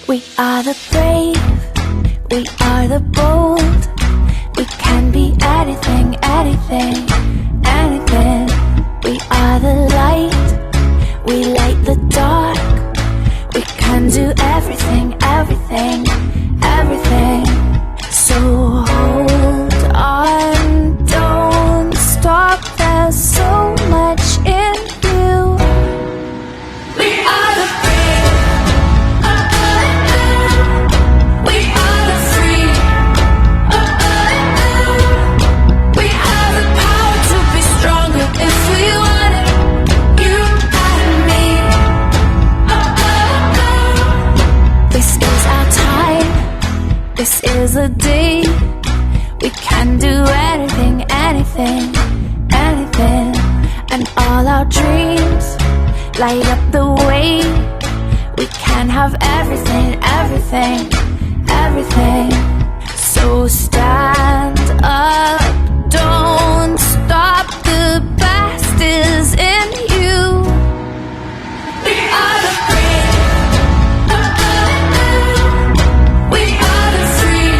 We are the brave, we are the bold. We can be anything, anything, anything. We are the light, we light the dark. We can do everything, everything, everything. So hold on, don't stop, there's so much in you. We are the brave, we are the free, we have the power to be stronger if we want it, you and me. This is our time, this is the day. We can do anything, anything, anything. And all our dreams light up the way. We can have everything, everything, everything. So stand up, don't stop, the best is in you. We are the brave, we are the free,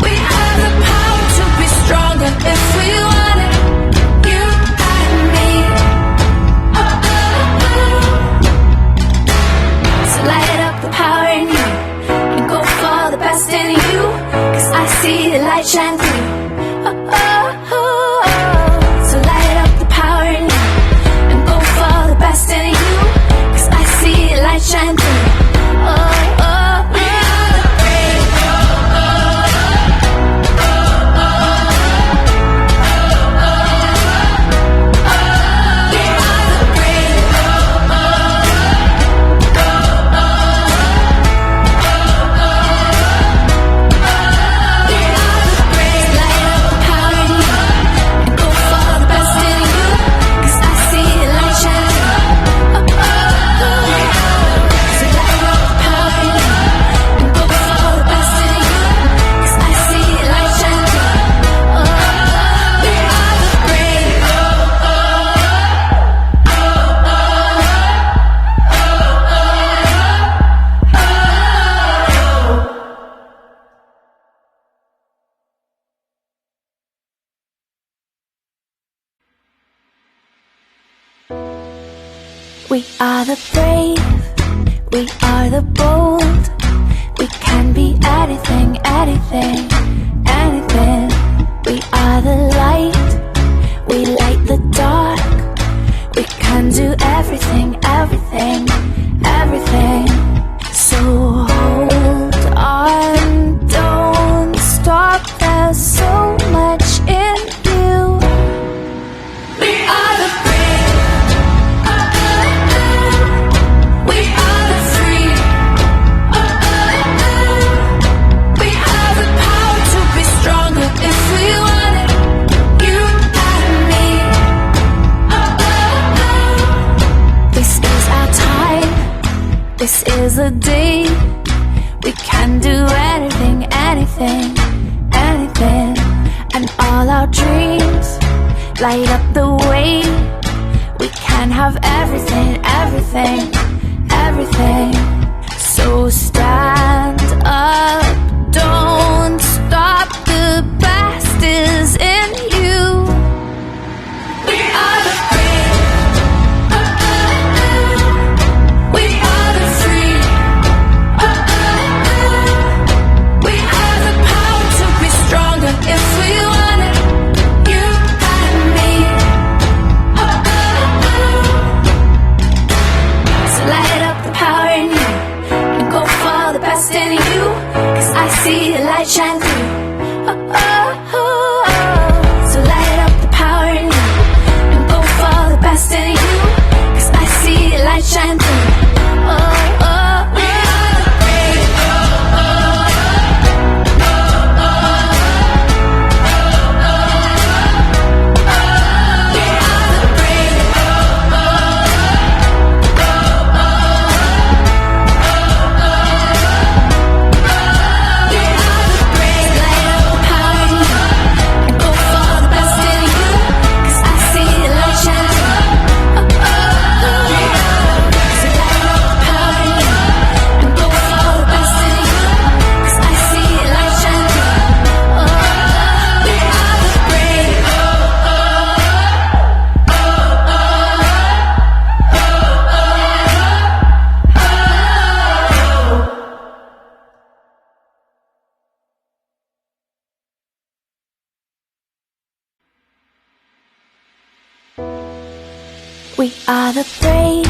we have the power to be stronger if we want it, you and me. So light up the power in you and go for the best in you, 'cause I see the light shine through. So light up the power in you and go for the best in you, 'cause I see the light shine through. We are the brave, we are the brave, we are the brave. Light up the power in you and go for the best in you, 'cause I see the light shine through. So light up the power in you and go for the best in you, 'cause I see the light shine through. We are the brave. We are the brave, we are the bold. We can be anything, anything, anything. We are the light, we light the dark. We can do everything, everything, everything. So hold on, don't stop, there's so much in you. We are the brave, we are the free, we have the power to be stronger if we want it, you and me. This is our time, this is the day. We can do anything, anything, anything. And all our dreams light up the way. We can have everything, everything, everything. So stand up, don't stop, the best is in you. We are the brave, we are the free, we have the power to be stronger if we want it, you and me. So We are the brave,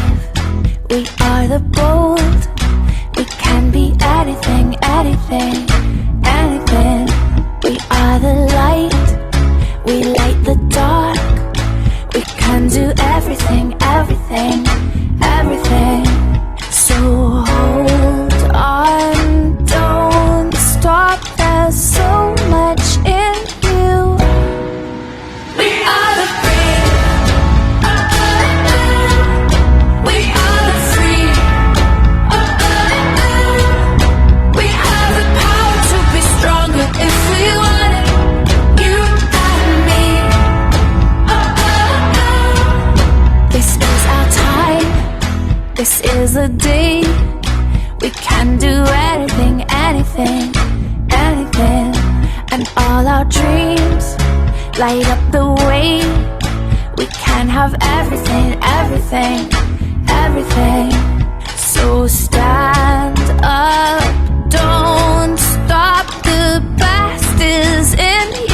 we are the bold. We can be anything, anything, anything. We are the light, we light the dark. We can do everything, everything, everything. So hold on, don't stop, there's so much in you. We are the brave, we are the free, we have the power to be stronger if we want it. You and me. This is our time, this is a day. We can do anything, anything, anything. And all our dreams light up the way. We can have everything, everything, everything. So stand up, don't stop, the best is in you.